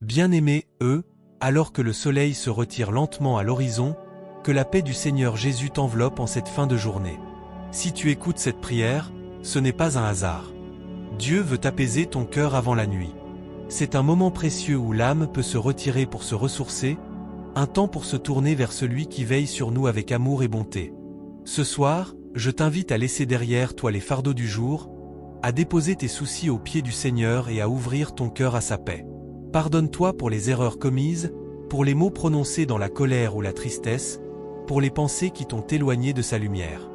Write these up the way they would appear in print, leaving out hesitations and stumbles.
Bien-aimés, alors que le soleil se retire lentement à l'horizon, que la paix du Seigneur Jésus t'enveloppe en cette fin de journée. Si tu écoutes cette prière, ce n'est pas un hasard. Dieu veut apaiser ton cœur avant la nuit. C'est un moment précieux où l'âme peut se retirer pour se ressourcer, un temps pour se tourner vers celui qui veille sur nous avec amour et bonté. Ce soir, je t'invite à laisser derrière toi les fardeaux du jour, à déposer tes soucis aux pieds du Seigneur et à ouvrir ton cœur à sa paix. Pardonne-toi pour les erreurs commises, pour les mots prononcés dans la colère ou la tristesse, pour les pensées qui t'ont éloigné de sa lumière.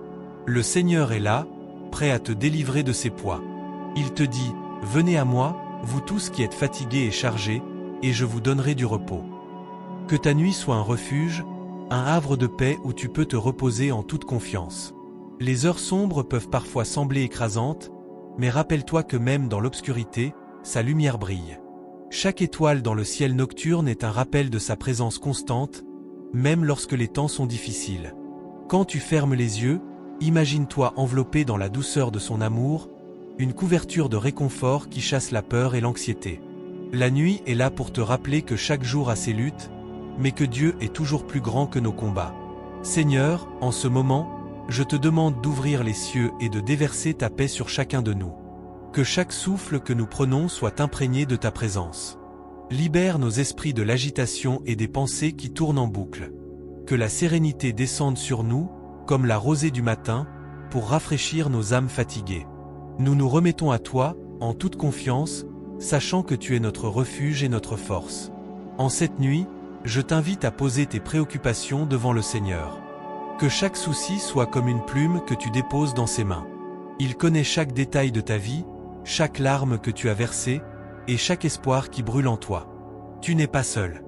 Le Seigneur est là, prêt à te délivrer de ses poids. Il te dit, « Venez à moi, vous tous qui êtes fatigués et chargés, et je vous donnerai du repos. » Que ta nuit soit un refuge, un havre de paix où tu peux te reposer en toute confiance. Les heures sombres peuvent parfois sembler écrasantes, mais rappelle-toi que même dans l'obscurité, sa lumière brille. Chaque étoile dans le ciel nocturne est un rappel de sa présence constante, même lorsque les temps sont difficiles. Quand tu fermes les yeux, imagine-toi enveloppé dans la douceur de son amour, une couverture de réconfort qui chasse la peur et l'anxiété. La nuit est là pour te rappeler que chaque jour a ses luttes, mais que Dieu est toujours plus grand que nos combats. Seigneur, en ce moment, je te demande d'ouvrir les cieux et de déverser ta paix sur chacun de nous. Que chaque souffle que nous prenons soit imprégné de ta présence. Libère nos esprits de l'agitation et des pensées qui tournent en boucle. Que la sérénité descende sur nous, comme la rosée du matin, pour rafraîchir nos âmes fatiguées. Nous nous remettons à toi, en toute confiance, sachant que tu es notre refuge et notre force. En cette nuit, je t'invite à poser tes préoccupations devant le Seigneur. Que chaque souci soit comme une plume que tu déposes dans ses mains. Il connaît chaque détail de ta vie, chaque larme que tu as versée, et chaque espoir qui brûle en toi. Tu n'es pas seul.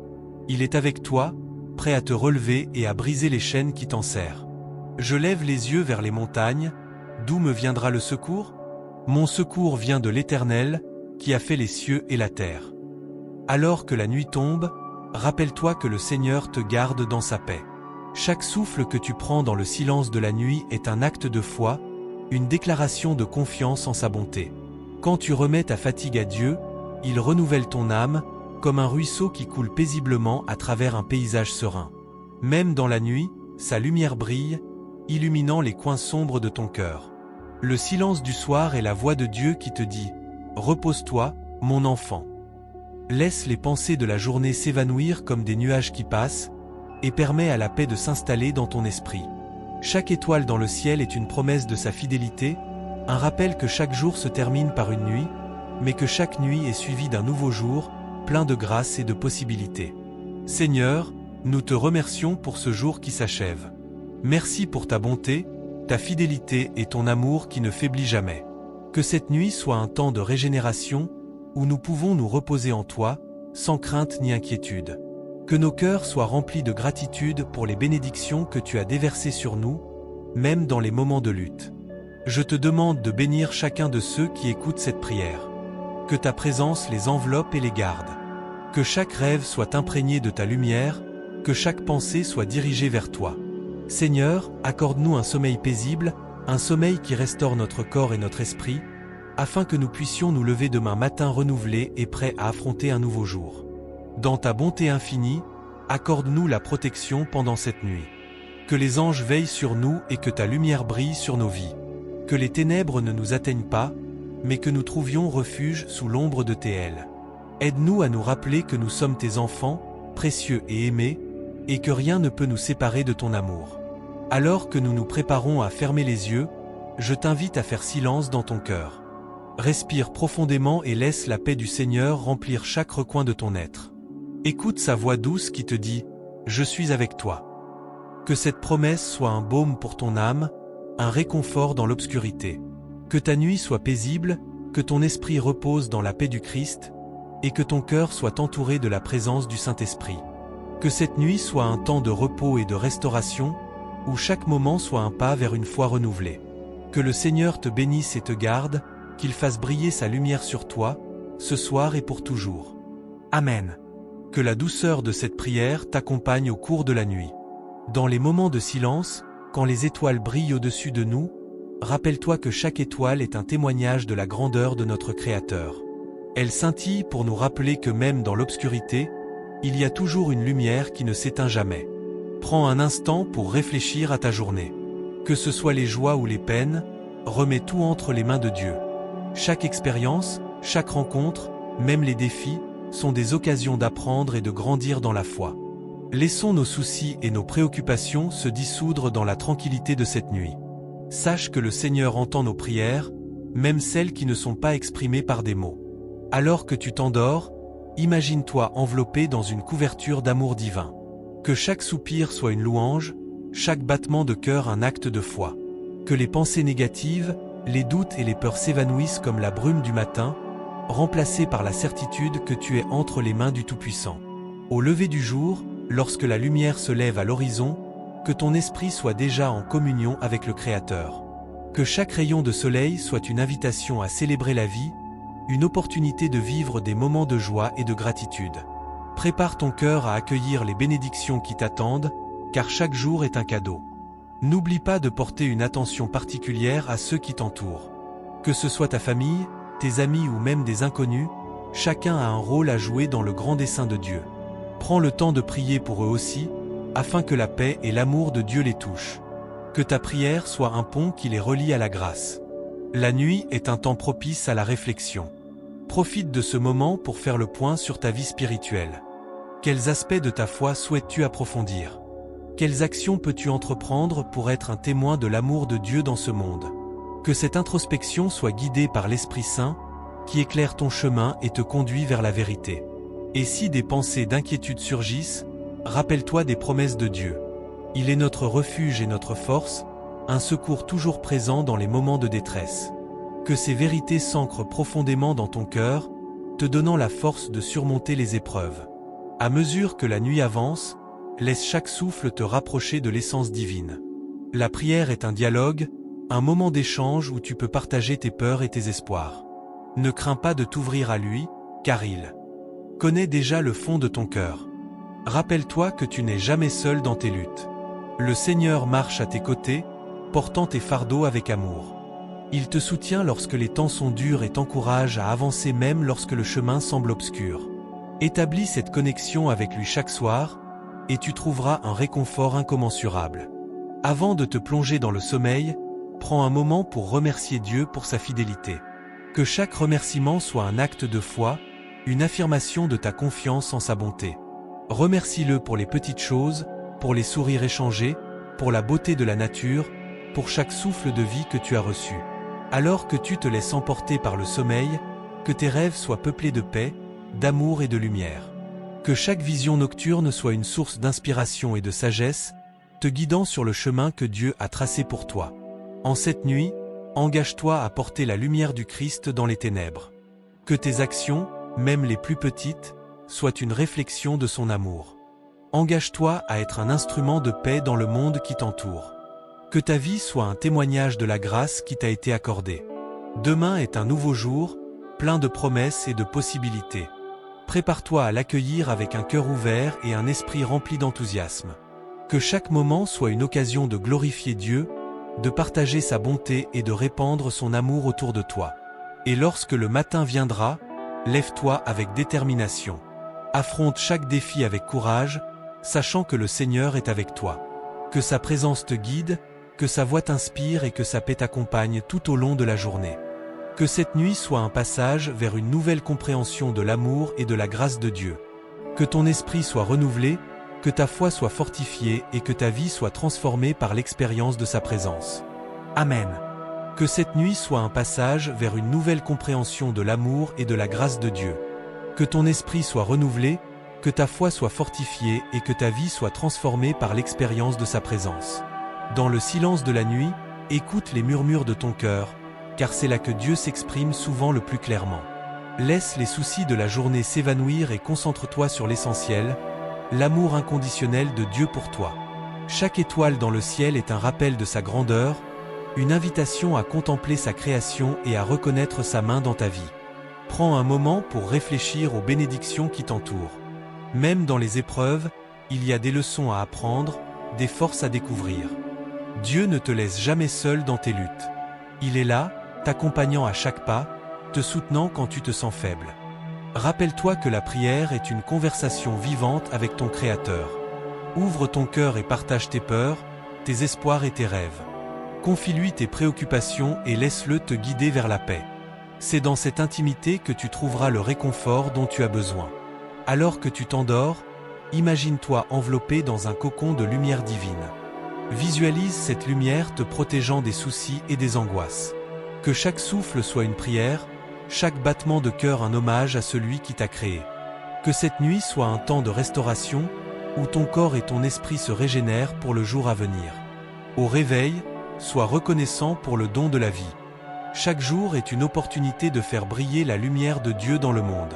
Il est avec toi, prêt à te relever et à briser les chaînes qui t'enserrent. Je lève les yeux vers les montagnes, d'où me viendra le secours? Mon secours vient de l'Éternel, qui a fait les cieux et la terre. Alors que la nuit tombe, rappelle-toi que le Seigneur te garde dans sa paix. Chaque souffle que tu prends dans le silence de la nuit est un acte de foi, une déclaration de confiance en sa bonté. Quand tu remets ta fatigue à Dieu, il renouvelle ton âme, comme un ruisseau qui coule paisiblement à travers un paysage serein. Même dans la nuit, sa lumière brille, illuminant les coins sombres de ton cœur. Le silence du soir est la voix de Dieu qui te dit « Repose-toi, mon enfant. Laisse les pensées de la journée s'évanouir comme des nuages qui passent, et permets à la paix de s'installer dans ton esprit. » Chaque étoile dans le ciel est une promesse de sa fidélité, un rappel que chaque jour se termine par une nuit, mais que chaque nuit est suivie d'un nouveau jour, plein de grâce et de possibilités. Seigneur, nous te remercions pour ce jour qui s'achève. Merci pour ta bonté, ta fidélité et ton amour qui ne faiblit jamais. Que cette nuit soit un temps de régénération, où nous pouvons nous reposer en toi, sans crainte ni inquiétude. Que nos cœurs soient remplis de gratitude pour les bénédictions que tu as déversées sur nous, même dans les moments de lutte. Je te demande de bénir chacun de ceux qui écoutent cette prière. Que ta présence les enveloppe et les garde. Que chaque rêve soit imprégné de ta lumière, que chaque pensée soit dirigée vers toi. Seigneur, accorde-nous un sommeil paisible, un sommeil qui restaure notre corps et notre esprit, afin que nous puissions nous lever demain matin renouvelés et prêts à affronter un nouveau jour. Dans ta bonté infinie, accorde-nous la protection pendant cette nuit. Que les anges veillent sur nous et que ta lumière brille sur nos vies. Que les ténèbres ne nous atteignent pas, mais que nous trouvions refuge sous l'ombre de tes ailes. Aide-nous à nous rappeler que nous sommes tes enfants, précieux et aimés, et que rien ne peut nous séparer de ton amour. Alors que nous nous préparons à fermer les yeux, je t'invite à faire silence dans ton cœur. Respire profondément et laisse la paix du Seigneur remplir chaque recoin de ton être. Écoute sa voix douce qui te dit « Je suis avec toi ». Que cette promesse soit un baume pour ton âme, un réconfort dans l'obscurité. Que ta nuit soit paisible, que ton esprit repose dans la paix du Christ, et que ton cœur soit entouré de la présence du Saint-Esprit. Que cette nuit soit un temps de repos et de restauration, où chaque moment soit un pas vers une foi renouvelée. Que le Seigneur te bénisse et te garde, qu'il fasse briller sa lumière sur toi, ce soir et pour toujours. Amen. Que la douceur de cette prière t'accompagne au cours de la nuit. Dans les moments de silence, quand les étoiles brillent au-dessus de nous, rappelle-toi que chaque étoile est un témoignage de la grandeur de notre Créateur. Elle scintille pour nous rappeler que même dans l'obscurité, il y a toujours une lumière qui ne s'éteint jamais. Prends un instant pour réfléchir à ta journée. Que ce soit les joies ou les peines, remets tout entre les mains de Dieu. Chaque expérience, chaque rencontre, même les défis, sont des occasions d'apprendre et de grandir dans la foi. Laissons nos soucis et nos préoccupations se dissoudre dans la tranquillité de cette nuit. Sache que le Seigneur entend nos prières, même celles qui ne sont pas exprimées par des mots. Alors que tu t'endors, imagine-toi enveloppé dans une couverture d'amour divin. Que chaque soupir soit une louange, chaque battement de cœur un acte de foi. Que les pensées négatives, les doutes et les peurs s'évanouissent comme la brume du matin, remplacées par la certitude que tu es entre les mains du Tout-Puissant. Au lever du jour, lorsque la lumière se lève à l'horizon, que ton esprit soit déjà en communion avec le Créateur. Que chaque rayon de soleil soit une invitation à célébrer la vie, une opportunité de vivre des moments de joie et de gratitude. Prépare ton cœur à accueillir les bénédictions qui t'attendent, car chaque jour est un cadeau. N'oublie pas de porter une attention particulière à ceux qui t'entourent. Que ce soit ta famille, tes amis ou même des inconnus, chacun a un rôle à jouer dans le grand dessein de Dieu. Prends le temps de prier pour eux aussi, afin que la paix et l'amour de Dieu les touchent. Que ta prière soit un pont qui les relie à la grâce. La nuit est un temps propice à la réflexion. Profite de ce moment pour faire le point sur ta vie spirituelle. Quels aspects de ta foi souhaites-tu approfondir? Quelles actions peux-tu entreprendre pour être un témoin de l'amour de Dieu dans ce monde? Que cette introspection soit guidée par l'Esprit Saint, qui éclaire ton chemin et te conduit vers la vérité. Et si des pensées d'inquiétude surgissent, rappelle-toi des promesses de Dieu. Il est notre refuge et notre force, un secours toujours présent dans les moments de détresse. Que ces vérités s'ancrent profondément dans ton cœur, te donnant la force de surmonter les épreuves. À mesure que la nuit avance, laisse chaque souffle te rapprocher de l'essence divine. La prière est un dialogue, un moment d'échange où tu peux partager tes peurs et tes espoirs. Ne crains pas de t'ouvrir à lui, car il connaît déjà le fond de ton cœur. Rappelle-toi que tu n'es jamais seul dans tes luttes. Le Seigneur marche à tes côtés, portant tes fardeaux avec amour. Il te soutient lorsque les temps sont durs et t'encourage à avancer même lorsque le chemin semble obscur. Établis cette connexion avec lui chaque soir, et tu trouveras un réconfort incommensurable. Avant de te plonger dans le sommeil, prends un moment pour remercier Dieu pour sa fidélité. Que chaque remerciement soit un acte de foi, une affirmation de ta confiance en sa bonté. Remercie-le pour les petites choses, pour les sourires échangés, pour la beauté de la nature, pour chaque souffle de vie que tu as reçu. Alors que tu te laisses emporter par le sommeil, que tes rêves soient peuplés de paix, d'amour et de lumière. Que chaque vision nocturne soit une source d'inspiration et de sagesse, te guidant sur le chemin que Dieu a tracé pour toi. En cette nuit, engage-toi à porter la lumière du Christ dans les ténèbres. Que tes actions, même les plus petites, soient une réflexion de son amour. Engage-toi à être un instrument de paix dans le monde qui t'entoure. Que ta vie soit un témoignage de la grâce qui t'a été accordée. Demain est un nouveau jour, plein de promesses et de possibilités. Prépare-toi à l'accueillir avec un cœur ouvert et un esprit rempli d'enthousiasme. Que chaque moment soit une occasion de glorifier Dieu, de partager sa bonté et de répandre son amour autour de toi. Et lorsque le matin viendra, lève-toi avec détermination. Affronte chaque défi avec courage, sachant que le Seigneur est avec toi. Que sa présence te guide, que sa voix t'inspire et que sa paix t'accompagne tout au long de la journée. Que cette nuit soit un passage vers une nouvelle compréhension de l'amour et de la grâce de Dieu. Que ton esprit soit renouvelé, que ta foi soit fortifiée et que ta vie soit transformée par l'expérience de sa présence. Amen. Que cette nuit soit un passage vers une nouvelle compréhension de l'amour et de la grâce de Dieu. Que ton esprit soit renouvelé, que ta foi soit fortifiée et que ta vie soit transformée par l'expérience de sa présence. Dans le silence de la nuit, écoute les murmures de ton cœur, car c'est là que Dieu s'exprime souvent le plus clairement. Laisse les soucis de la journée s'évanouir et concentre-toi sur l'essentiel, l'amour inconditionnel de Dieu pour toi. Chaque étoile dans le ciel est un rappel de sa grandeur, une invitation à contempler sa création et à reconnaître sa main dans ta vie. Prends un moment pour réfléchir aux bénédictions qui t'entourent. Même dans les épreuves, il y a des leçons à apprendre, des forces à découvrir. Dieu ne te laisse jamais seul dans tes luttes. Il est là, t'accompagnant à chaque pas, te soutenant quand tu te sens faible. Rappelle-toi que la prière est une conversation vivante avec ton Créateur. Ouvre ton cœur et partage tes peurs, tes espoirs et tes rêves. Confie-lui tes préoccupations et laisse-le te guider vers la paix. C'est dans cette intimité que tu trouveras le réconfort dont tu as besoin. Alors que tu t'endors, imagine-toi enveloppé dans un cocon de lumière divine. Visualise cette lumière te protégeant des soucis et des angoisses. Que chaque souffle soit une prière, chaque battement de cœur un hommage à celui qui t'a créé. Que cette nuit soit un temps de restauration, où ton corps et ton esprit se régénèrent pour le jour à venir. Au réveil, sois reconnaissant pour le don de la vie. Chaque jour est une opportunité de faire briller la lumière de Dieu dans le monde.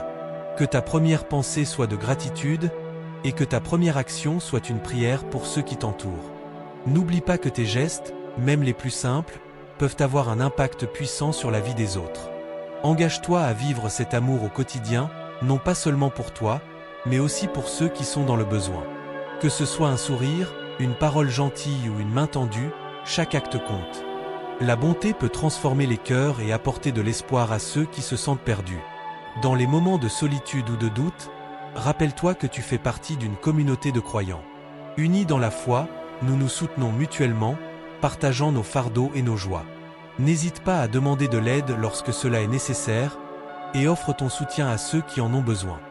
Que ta première pensée soit de gratitude, et que ta première action soit une prière pour ceux qui t'entourent. N'oublie pas que tes gestes, même les plus simples, peuvent avoir un impact puissant sur la vie des autres. Engage-toi à vivre cet amour au quotidien, non pas seulement pour toi, mais aussi pour ceux qui sont dans le besoin. Que ce soit un sourire, une parole gentille ou une main tendue, chaque acte compte. La bonté peut transformer les cœurs et apporter de l'espoir à ceux qui se sentent perdus. Dans les moments de solitude ou de doute, rappelle-toi que tu fais partie d'une communauté de croyants. Unis dans la foi, nous nous soutenons mutuellement, partageant nos fardeaux et nos joies. N'hésite pas à demander de l'aide lorsque cela est nécessaire, et offre ton soutien à ceux qui en ont besoin.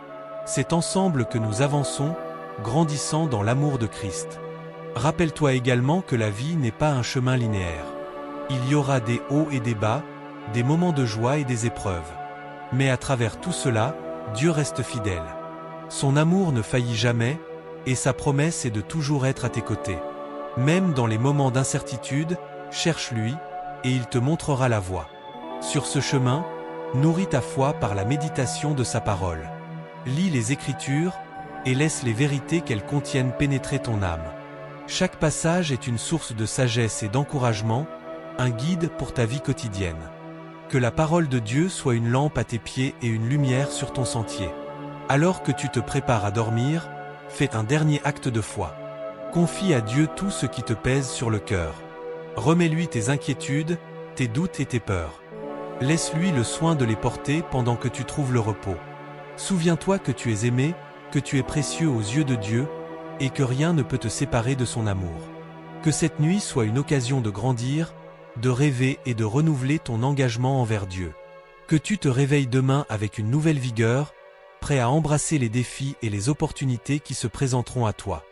C'est ensemble que nous avançons, grandissant dans l'amour de Christ. Rappelle-toi également que la vie n'est pas un chemin linéaire. Il y aura des hauts et des bas, des moments de joie et des épreuves. Mais à travers tout cela, Dieu reste fidèle. Son amour ne faillit jamais, et sa promesse est de toujours être à tes côtés. Même dans les moments d'incertitude, cherche-lui, et il te montrera la voie. Sur ce chemin, nourris ta foi par la méditation de sa parole. Lis les Écritures, et laisse les vérités qu'elles contiennent pénétrer ton âme. Chaque passage est une source de sagesse et d'encouragement, un guide pour ta vie quotidienne. Que la parole de Dieu soit une lampe à tes pieds et une lumière sur ton sentier. Alors que tu te prépares à dormir, fais un dernier acte de foi. Confie à Dieu tout ce qui te pèse sur le cœur. Remets-lui tes inquiétudes, tes doutes et tes peurs. Laisse-lui le soin de les porter pendant que tu trouves le repos. Souviens-toi que tu es aimé, que tu es précieux aux yeux de Dieu, et que rien ne peut te séparer de son amour. Que cette nuit soit une occasion de grandir, de rêver et de renouveler ton engagement envers Dieu. Que tu te réveilles demain avec une nouvelle vigueur, prêt à embrasser les défis et les opportunités qui se présenteront à toi.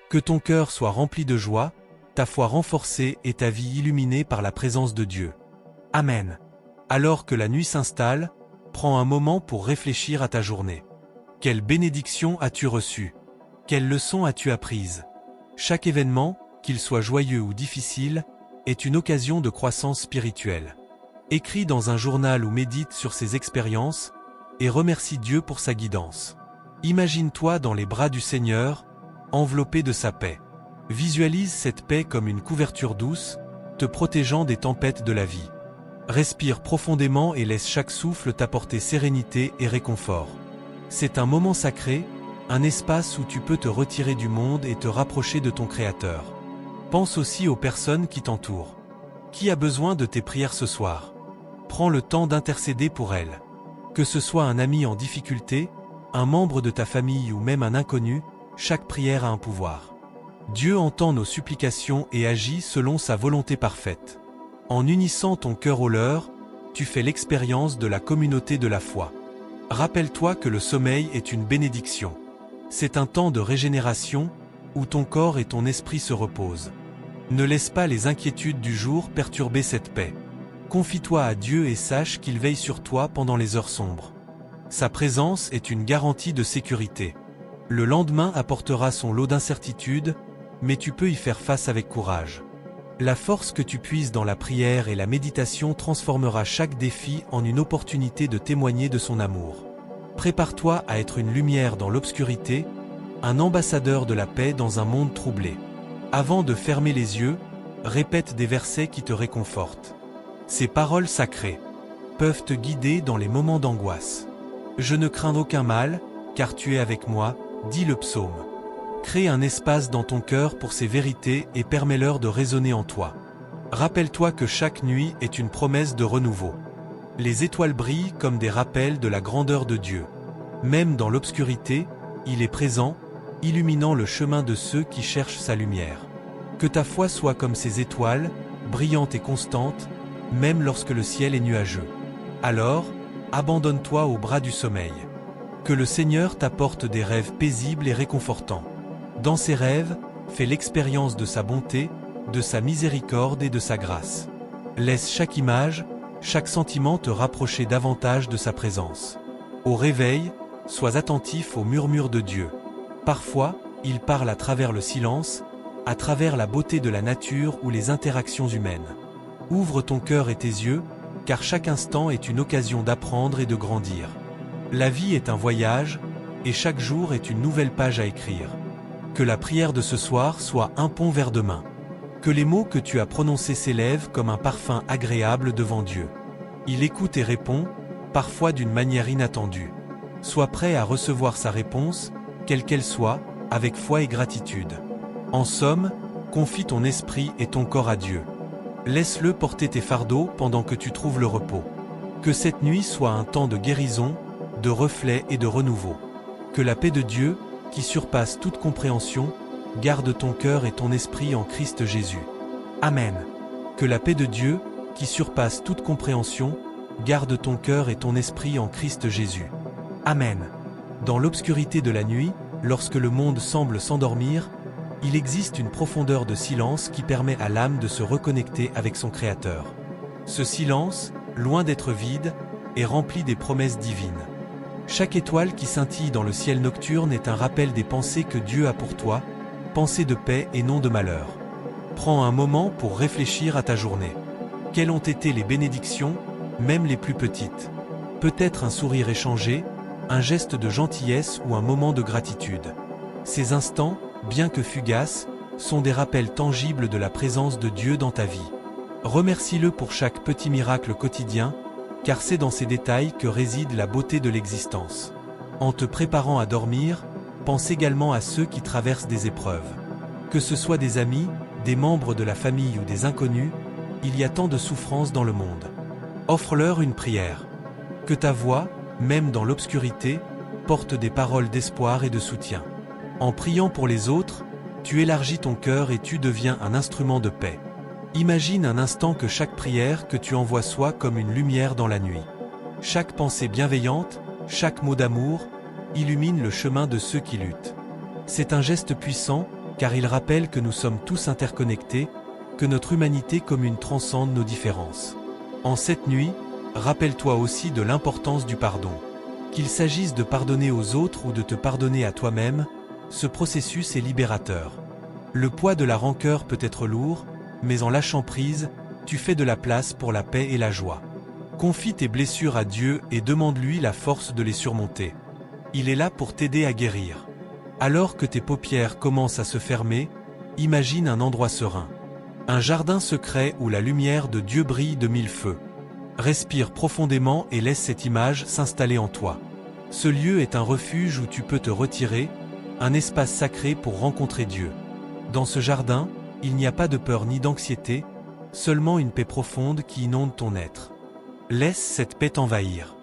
Que ton cœur soit rempli de joie, ta foi renforcée et ta vie illuminée par la présence de Dieu. Amen. Alors que la nuit s'installe, prends un moment pour réfléchir à ta journée. Quelle bénédiction as-tu reçue? Quelles leçons as-tu apprises? Chaque événement, qu'il soit joyeux ou difficile, est une occasion de croissance spirituelle. Écris dans un journal ou médite sur ces expériences, et remercie Dieu pour sa guidance. Imagine-toi dans les bras du Seigneur, enveloppé de sa paix. Visualise cette paix comme une couverture douce, te protégeant des tempêtes de la vie. Respire profondément et laisse chaque souffle t'apporter sérénité et réconfort. C'est un moment sacré, un espace où tu peux te retirer du monde et te rapprocher de ton Créateur. Pense aussi aux personnes qui t'entourent. Qui a besoin de tes prières ce soir? Prends le temps d'intercéder pour elles. Que ce soit un ami en difficulté, un membre de ta famille ou même un inconnu, chaque prière a un pouvoir. Dieu entend nos supplications et agit selon sa volonté parfaite. En unissant ton cœur au leur, tu fais l'expérience de la communauté de la foi. Rappelle-toi que le sommeil est une bénédiction. C'est un temps de régénération, où ton corps et ton esprit se reposent. Ne laisse pas les inquiétudes du jour perturber cette paix. Confie-toi à Dieu et sache qu'il veille sur toi pendant les heures sombres. Sa présence est une garantie de sécurité. Le lendemain apportera son lot d'incertitudes, mais tu peux y faire face avec courage. La force que tu puises dans la prière et la méditation transformera chaque défi en une opportunité de témoigner de son amour. Prépare-toi à être une lumière dans l'obscurité, un ambassadeur de la paix dans un monde troublé. Avant de fermer les yeux, répète des versets qui te réconfortent. Ces paroles sacrées peuvent te guider dans les moments d'angoisse. Je ne crains aucun mal, car tu es avec moi, dit le psaume. Crée un espace dans ton cœur pour ces vérités et permets-leur de résonner en toi. Rappelle-toi que chaque nuit est une promesse de renouveau. Les étoiles brillent comme des rappels de la grandeur de Dieu. Même dans l'obscurité, il est présent, illuminant le chemin de ceux qui cherchent sa lumière. Que ta foi soit comme ces étoiles, brillante et constante, même lorsque le ciel est nuageux. Alors, abandonne-toi aux bras du sommeil. Que le Seigneur t'apporte des rêves paisibles et réconfortants. Dans ces rêves, fais l'expérience de sa bonté, de sa miséricorde et de sa grâce. Laisse chaque image, chaque sentiment te rapprocher davantage de sa présence. Au réveil, sois attentif aux murmures de Dieu. Parfois, il parle à travers le silence, à travers la beauté de la nature ou les interactions humaines. Ouvre ton cœur et tes yeux, car chaque instant est une occasion d'apprendre et de grandir. La vie est un voyage, et chaque jour est une nouvelle page à écrire. Que la prière de ce soir soit un pont vers demain. Que les mots que tu as prononcés s'élèvent comme un parfum agréable devant Dieu. Il écoute et répond, parfois d'une manière inattendue. Sois prêt à recevoir sa réponse, quelle qu'elle soit, avec foi et gratitude. En somme, confie ton esprit et ton corps à Dieu. Laisse-le porter tes fardeaux pendant que tu trouves le repos. Que cette nuit soit un temps de guérison, de reflet et de renouveau. Que la paix de Dieu, qui surpasse toute compréhension, garde ton cœur et ton esprit en Christ Jésus. Amen. Que la paix de Dieu, qui surpasse toute compréhension, garde ton cœur et ton esprit en Christ Jésus. Amen. Dans l'obscurité de la nuit, lorsque le monde semble s'endormir, il existe une profondeur de silence qui permet à l'âme de se reconnecter avec son Créateur. Ce silence, loin d'être vide, est rempli des promesses divines. Chaque étoile qui scintille dans le ciel nocturne est un rappel des pensées que Dieu a pour toi, pensées de paix et non de malheur. Prends un moment pour réfléchir à ta journée. Quelles ont été les bénédictions, même les plus petites? Peut-être un sourire échangé, un geste de gentillesse ou un moment de gratitude. Ces instants, bien que fugaces, sont des rappels tangibles de la présence de Dieu dans ta vie. Remercie-le pour chaque petit miracle quotidien, car c'est dans ces détails que réside la beauté de l'existence. En te préparant à dormir, pense également à ceux qui traversent des épreuves. Que ce soit des amis, des membres de la famille ou des inconnus, il y a tant de souffrances dans le monde. Offre-leur une prière. Que ta voix, même dans l'obscurité, porte des paroles d'espoir et de soutien. En priant pour les autres, tu élargis ton cœur et tu deviens un instrument de paix. Imagine un instant que chaque prière que tu envoies soit comme une lumière dans la nuit. Chaque pensée bienveillante, chaque mot d'amour, illumine le chemin de ceux qui luttent. C'est un geste puissant, car il rappelle que nous sommes tous interconnectés, que notre humanité commune transcende nos différences. En cette nuit, rappelle-toi aussi de l'importance du pardon. Qu'il s'agisse de pardonner aux autres ou de te pardonner à toi-même, ce processus est libérateur. Le poids de la rancœur peut être lourd, mais en lâchant prise, tu fais de la place pour la paix et la joie. Confie tes blessures à Dieu et demande-lui la force de les surmonter. Il est là pour t'aider à guérir. Alors que tes paupières commencent à se fermer, imagine un endroit serein. Un jardin secret où la lumière de Dieu brille de mille feux. Respire profondément et laisse cette image s'installer en toi. Ce lieu est un refuge où tu peux te retirer, un espace sacré pour rencontrer Dieu. Dans ce jardin, il n'y a pas de peur ni d'anxiété, seulement une paix profonde qui inonde ton être. Laisse cette paix t'envahir.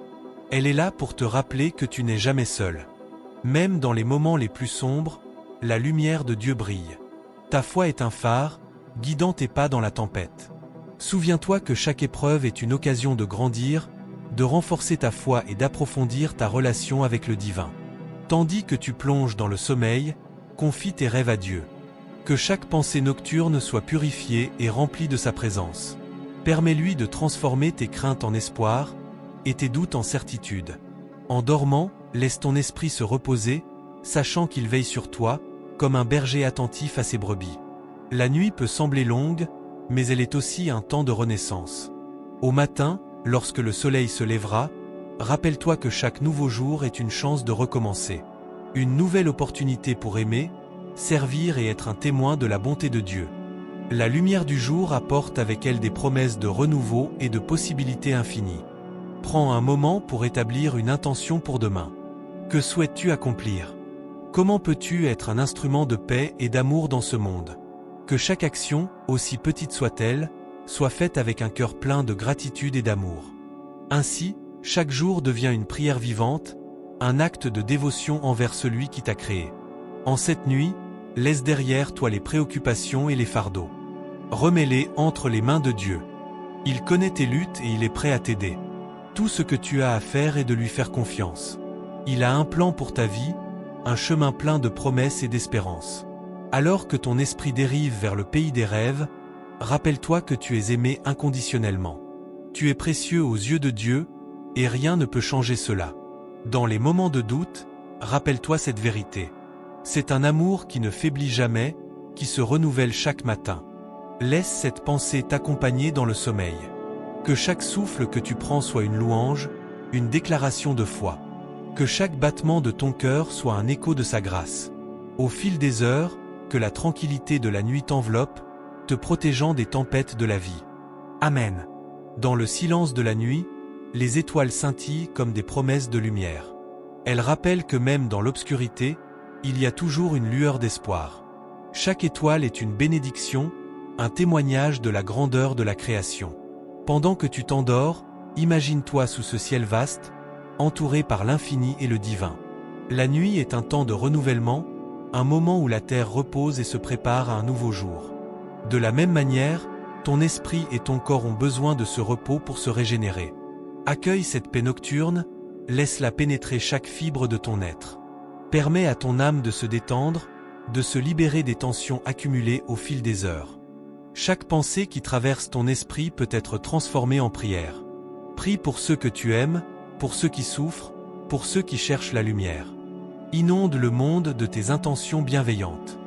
Elle est là pour te rappeler que tu n'es jamais seul. Même dans les moments les plus sombres, la lumière de Dieu brille. Ta foi est un phare, guidant tes pas dans la tempête. Souviens-toi que chaque épreuve est une occasion de grandir, de renforcer ta foi et d'approfondir ta relation avec le divin. Tandis que tu plonges dans le sommeil, confie tes rêves à Dieu. Que chaque pensée nocturne soit purifiée et remplie de sa présence. Permets-lui de transformer tes craintes en espoir et tes doutes en certitude. En dormant, laisse ton esprit se reposer, sachant qu'il veille sur toi, comme un berger attentif à ses brebis. La nuit peut sembler longue, mais elle est aussi un temps de renaissance. Au matin, lorsque le soleil se lèvera, rappelle-toi que chaque nouveau jour est une chance de recommencer. Une nouvelle opportunité pour aimer, servir et être un témoin de la bonté de Dieu. La lumière du jour apporte avec elle des promesses de renouveau et de possibilités infinies. Prends un moment pour établir une intention pour demain. Que souhaites-tu accomplir? Comment peux-tu être un instrument de paix et d'amour dans ce monde? Que chaque action, aussi petite soit-elle, soit faite avec un cœur plein de gratitude et d'amour. Ainsi, chaque jour devient une prière vivante, un acte de dévotion envers celui qui t'a créé. En cette nuit, laisse derrière toi les préoccupations et les fardeaux. Remets-les entre les mains de Dieu. Il connaît tes luttes et il est prêt à t'aider. Tout ce que tu as à faire est de lui faire confiance. Il a un plan pour ta vie, un chemin plein de promesses et d'espérance. Alors que ton esprit dérive vers le pays des rêves, rappelle-toi que tu es aimé inconditionnellement. Tu es précieux aux yeux de Dieu, et rien ne peut changer cela. Dans les moments de doute, rappelle-toi cette vérité. C'est un amour qui ne faiblit jamais, qui se renouvelle chaque matin. Laisse cette pensée t'accompagner dans le sommeil. Que chaque souffle que tu prends soit une louange, une déclaration de foi. Que chaque battement de ton cœur soit un écho de sa grâce. Au fil des heures, que la tranquillité de la nuit t'enveloppe, te protégeant des tempêtes de la vie. Amen. Dans le silence de la nuit, les étoiles scintillent comme des promesses de lumière. Elles rappellent que même dans l'obscurité, il y a toujours une lueur d'espoir. Chaque étoile est une bénédiction, un témoignage de la grandeur de la création. Pendant que tu t'endors, imagine-toi sous ce ciel vaste, entouré par l'infini et le divin. La nuit est un temps de renouvellement, un moment où la terre repose et se prépare à un nouveau jour. De la même manière, ton esprit et ton corps ont besoin de ce repos pour se régénérer. Accueille cette paix nocturne, laisse-la pénétrer chaque fibre de ton être. Permets à ton âme de se détendre, de se libérer des tensions accumulées au fil des heures. Chaque pensée qui traverse ton esprit peut être transformée en prière. Prie pour ceux que tu aimes, pour ceux qui souffrent, pour ceux qui cherchent la lumière. Inonde le monde de tes intentions bienveillantes.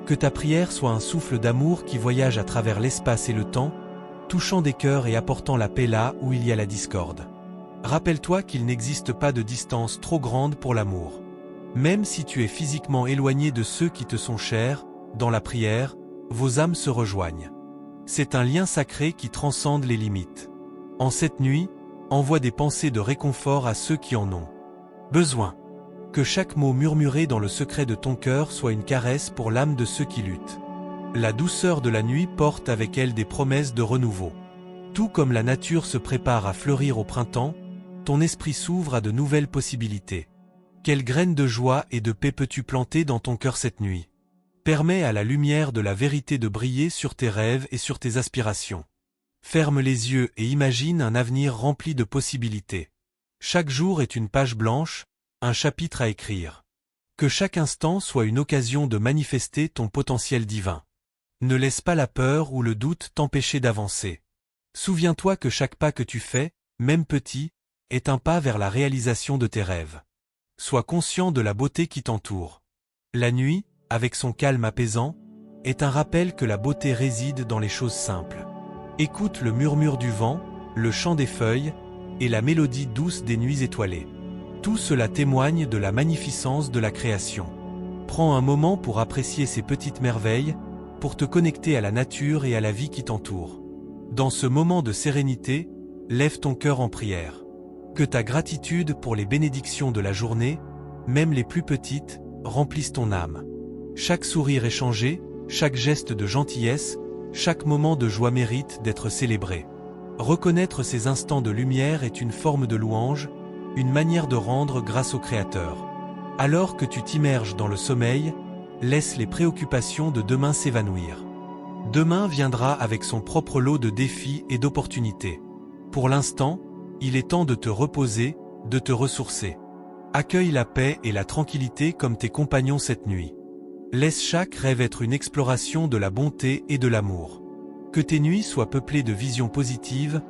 Que ta prière soit un souffle d'amour qui voyage à travers l'espace et le temps, touchant des cœurs et apportant la paix là où il y a la discorde. Rappelle-toi qu'il n'existe pas de distance trop grande pour l'amour. Même si tu es physiquement éloigné de ceux qui te sont chers, dans la prière, vos âmes se rejoignent. C'est un lien sacré qui transcende les limites. En cette nuit, envoie des pensées de réconfort à ceux qui en ont besoin. Que chaque mot murmuré dans le secret de ton cœur soit une caresse pour l'âme de ceux qui luttent. La douceur de la nuit porte avec elle des promesses de renouveau. Tout comme la nature se prépare à fleurir au printemps, ton esprit s'ouvre à de nouvelles possibilités. Quelle graine de joie et de paix peux-tu planter dans ton cœur cette nuit? Permets à la lumière de la vérité de briller sur tes rêves et sur tes aspirations. Ferme les yeux et imagine un avenir rempli de possibilités. Chaque jour est une page blanche, un chapitre à écrire. Que chaque instant soit une occasion de manifester ton potentiel divin. Ne laisse pas la peur ou le doute t'empêcher d'avancer. Souviens-toi que chaque pas que tu fais, même petit, est un pas vers la réalisation de tes rêves. Sois conscient de la beauté qui t'entoure. La nuit, avec son calme apaisant, est un rappel que la beauté réside dans les choses simples. Écoute le murmure du vent, le chant des feuilles, et la mélodie douce des nuits étoilées. Tout cela témoigne de la magnificence de la création. Prends un moment pour apprécier ces petites merveilles, pour te connecter à la nature et à la vie qui t'entoure. Dans ce moment de sérénité, lève ton cœur en prière. Que ta gratitude pour les bénédictions de la journée, même les plus petites, remplisse ton âme. Chaque sourire échangé, chaque geste de gentillesse, chaque moment de joie mérite d'être célébré. Reconnaître ces instants de lumière est une forme de louange, une manière de rendre grâce au Créateur. Alors que tu t'immerges dans le sommeil, laisse les préoccupations de demain s'évanouir. Demain viendra avec son propre lot de défis et d'opportunités. Pour l'instant, il est temps de te reposer, de te ressourcer. Accueille la paix et la tranquillité comme tes compagnons cette nuit. Laisse chaque rêve être une exploration de la bonté et de l'amour. Que tes nuits soient peuplées de visions positives,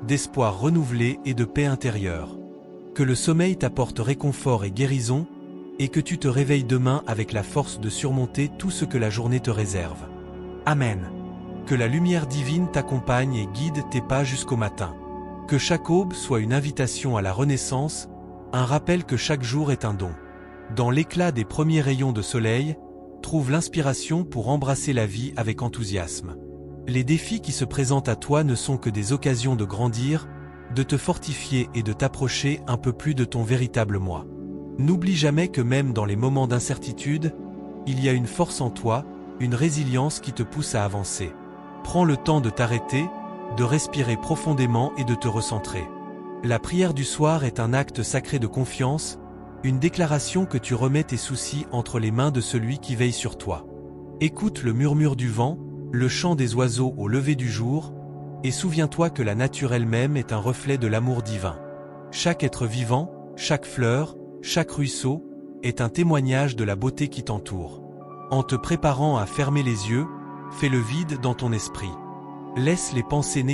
d'espoir renouvelé et de paix intérieure. Que le sommeil t'apporte réconfort et guérison, et que tu te réveilles demain avec la force de surmonter tout ce que la journée te réserve. Amen. Que la lumière divine t'accompagne et guide tes pas jusqu'au matin. Que chaque aube soit une invitation à la renaissance, un rappel que chaque jour est un don. Dans l'éclat des premiers rayons de soleil, trouve l'inspiration pour embrasser la vie avec enthousiasme. Les défis qui se présentent à toi ne sont que des occasions de grandir, de te fortifier et de t'approcher un peu plus de ton véritable moi. N'oublie jamais que même dans les moments d'incertitude, il y a une force en toi, une résilience qui te pousse à avancer. Prends le temps de t'arrêter, de respirer profondément et de te recentrer. La prière du soir est un acte sacré de confiance, Une déclaration que tu remets tes soucis entre les mains de celui qui veille sur toi. Écoute le murmure du vent, le chant des oiseaux au lever du jour, et souviens-toi que la nature elle-même est un reflet de l'amour divin. Chaque être vivant, chaque fleur, chaque ruisseau, est un témoignage de la beauté qui t'entoure. En te préparant à fermer les yeux, fais le vide dans ton esprit. Laisse les pensées